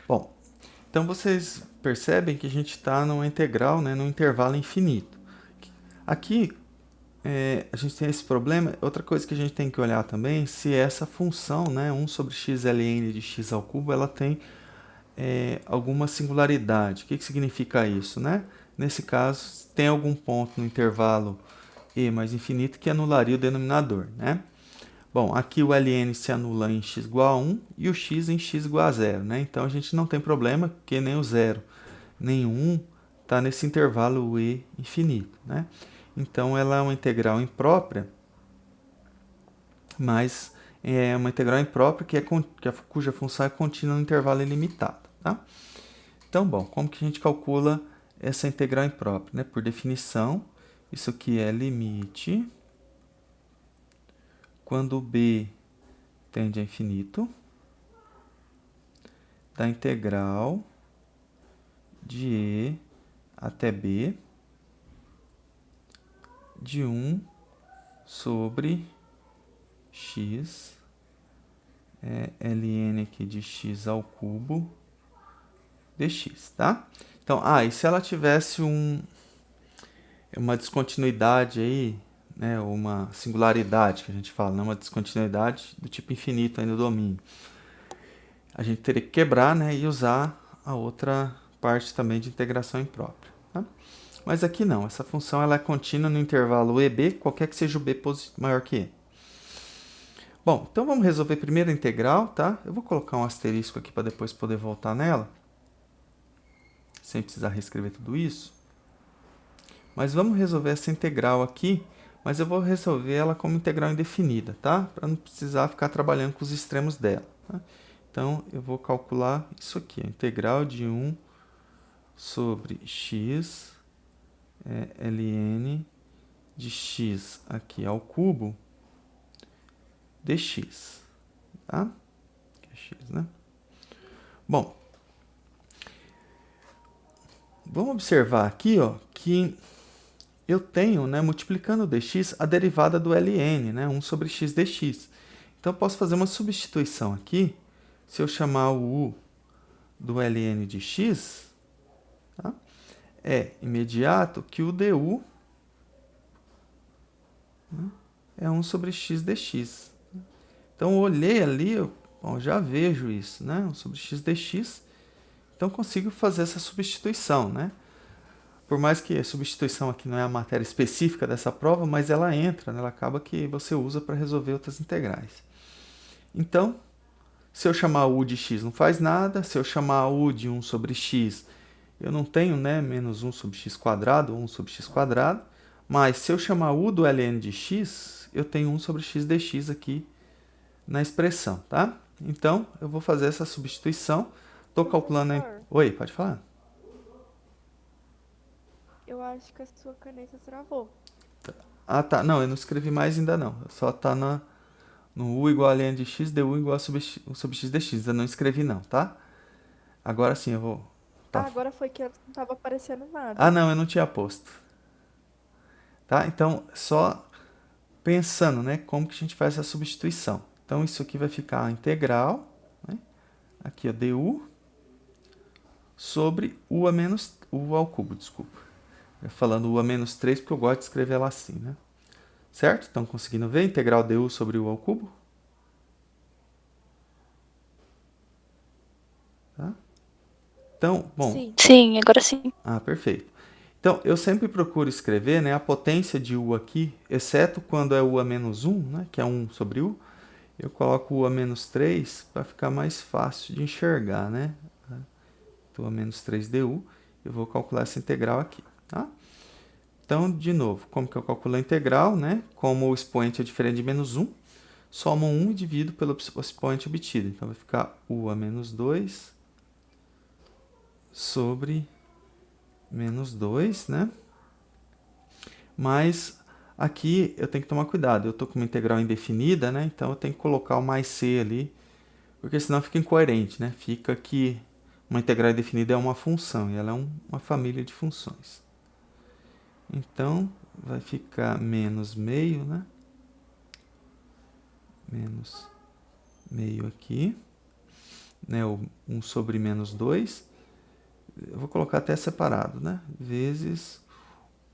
Bom, então vocês percebem que a gente está numa integral, né, num intervalo infinito. Aqui a gente tem esse problema. Outra coisa que a gente tem que olhar também se essa função, né, 1 sobre x ln de x ao cubo, ela tem alguma singularidade. O que significa isso, né? Nesse caso, tem algum ponto no intervalo e mais infinito que anularia o denominador, né? Bom, aqui o ln se anula em x igual a 1 e o x em x igual a 0, né? Então a gente não tem problema, porque nem o 0 nem o 1 está nesse intervalo e infinito, né? Então ela é uma integral imprópria, mas é uma integral imprópria cuja função é contínua no intervalo ilimitado, tá? Então, bom, como que a gente calcula essa integral imprópria, né? Por definição, isso aqui é limite quando b tende a infinito da integral de e até b de 1 sobre x, ln aqui de x ao cubo dx, tá? Então, e se ela tivesse uma descontinuidade aí, né, uma singularidade que a gente fala, né, uma descontinuidade do tipo infinito aí no domínio, a gente teria que quebrar, né, e usar a outra parte também de integração imprópria, tá? Mas aqui não, essa função ela é contínua no intervalo EB, qualquer que seja o B maior que E. Bom, então vamos resolver primeiro a integral, tá? Eu vou colocar um asterisco aqui para depois poder voltar nela, sem precisar reescrever tudo isso. Mas vamos resolver essa integral aqui, mas eu vou resolver ela como integral indefinida, tá? Para não precisar ficar trabalhando com os extremos dela, tá? Então, eu vou calcular isso aqui, a integral de 1 sobre x ln de x aqui ao cubo dx, tá? É x, né? Bom, vamos observar aqui, ó, que eu tenho, né, multiplicando o dx, a derivada do ln, né, 1 sobre x dx. Então, eu posso fazer uma substituição aqui. Se eu chamar o u do ln de x, tá, é imediato que o du, né, é 1 sobre x dx. Então, eu olhei ali, eu já vejo isso, né, 1 sobre x dx. Então, consigo fazer essa substituição, né? Por mais que a substituição aqui não é a matéria específica dessa prova, mas ela entra, né? Ela acaba que você usa para resolver outras integrais. Então, se eu chamar u de x não faz nada, se eu chamar u de 1 sobre x, eu não tenho, né, menos 1 sobre x quadrado, 1 sobre x quadrado, mas se eu chamar u do ln de x, eu tenho 1 sobre x dx aqui na expressão, tá? Então, eu vou fazer essa substituição, estou calculando... Professor, Oi, pode falar? eu acho que a sua caneta travou. Ah, tá. Não, eu não escrevi mais ainda não. Só tá no u igual a ln de x, du igual a sobre x dx. Ainda não escrevi não, tá? Agora sim eu vou... Tá. Ah, agora foi que antes não estava aparecendo Ah, nada. não, eu não tinha posto. Tá? Então, só pensando, né, como que a gente faz essa substituição. Então, isso aqui vai ficar a integral, né? Aqui, ó, du sobre u a menos u ao cubo, desculpa. Falando u a menos 3 porque eu gosto de escrever ela assim, né? Certo? Estão conseguindo ver? Integral du sobre u ao cubo? Tá? Então, bom... Sim. Sim, agora sim. Perfeito. Então, eu sempre procuro escrever, né, a potência de u aqui, exceto quando é u a menos 1, né, que é 1 sobre u. Eu coloco u a menos 3 para ficar mais fácil de enxergar, né? Então, a menos 3 du. Eu vou calcular essa integral aqui, tá? Então, de novo, como que eu calculo a integral, né? Como o expoente é diferente de menos 1, somo 1 e divido pelo expoente obtido. Então, vai ficar u a menos 2 sobre menos 2, né? Mas aqui eu tenho que tomar cuidado. Eu estou com uma integral indefinida, né? Então eu tenho que colocar o mais c ali, porque senão fica incoerente, né? Fica que uma integral indefinida é uma função e ela é uma família de funções. Então vai ficar menos meio, né? Menos meio aqui. né, o 1 sobre menos 2, eu vou colocar até separado, né, vezes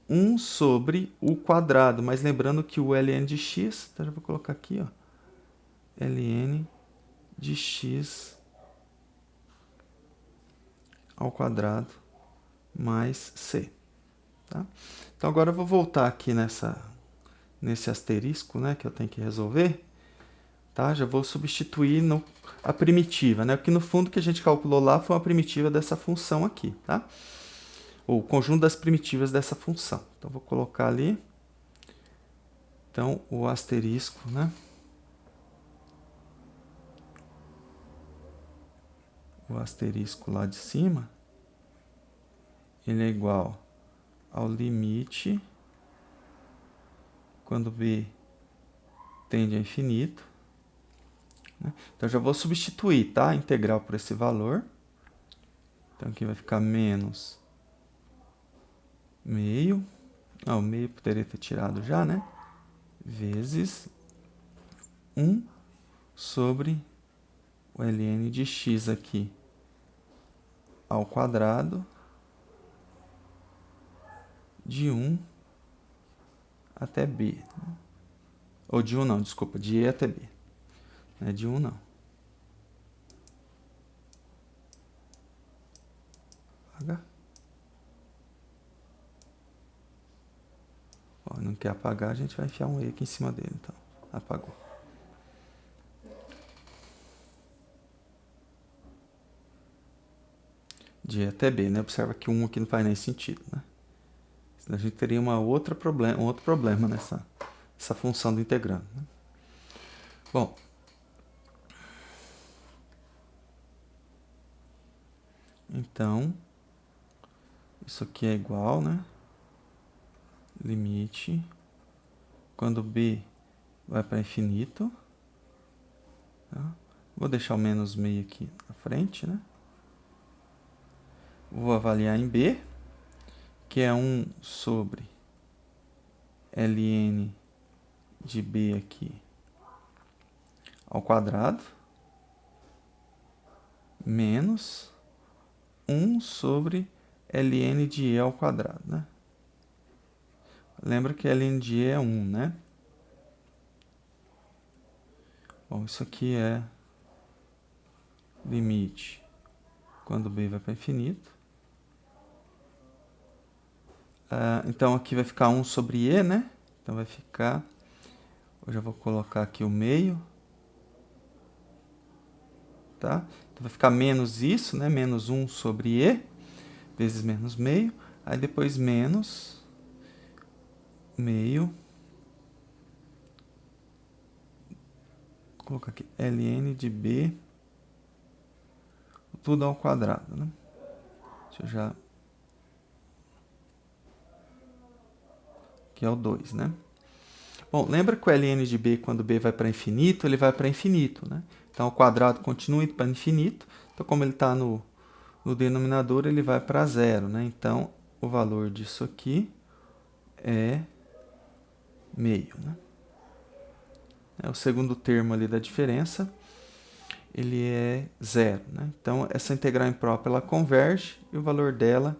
1 sobre o quadrado, mas lembrando que o ln de x, então já vou colocar aqui, ó, ln de x ao quadrado mais c. Tá? Então agora eu vou voltar aqui nesse asterisco, né, que eu tenho que resolver. Tá? Já vou substituir a primitiva, né? Porque no fundo o que a gente calculou lá foi uma primitiva dessa função aqui, tá? Ou o conjunto das primitivas dessa função. Então vou colocar ali, então, o asterisco, né? O asterisco lá de cima, ele é igual ao limite quando b tende a infinito, né? Então já vou substituir, tá? A integral por esse valor. Então aqui vai ficar menos meio. Ah, o meio poderia ter tirado já, né? Vezes 1 sobre o ln de x aqui ao quadrado de 1 até b. Ou de 1 não, desculpa, de e até b. Não é de 1 não. Apaga. Ó, não quer apagar, a gente vai enfiar um e aqui em cima dele, então. Apagou. De e até b, né? Observa que 1 aqui não faz nem sentido, né? Senão a gente teria um outro problema nessa função do integrando, né? Bom, então, isso aqui é igual, né? Limite, quando b vai para infinito, tá? Vou deixar o menos meio aqui na frente, né? Vou avaliar em b, que é 1 sobre ln de b aqui ao quadrado, menos 1 sobre ln de e ao quadrado, né? Lembra que ln de e é 1, né? Bom, isso aqui é limite quando b vai para infinito. Então aqui vai ficar 1 sobre e, né? Então vai ficar... Eu já vou colocar aqui o meio. Tá? Então vai ficar menos isso, né? Menos 1 sobre e, vezes menos meio. Aí depois menos meio. Vou colocar aqui ln de b, tudo ao quadrado, né? Deixa eu já... Que é o 2, né? Bom, lembra que o ln de b, quando b vai para infinito, ele vai para infinito, né? Então, o quadrado continua indo para infinito. Então, como ele está no denominador, ele vai para zero, né? Então, o valor disso aqui é meio, né? O segundo termo ali da diferença, ele é zero, né? Então, essa integral imprópria, ela converge e o valor dela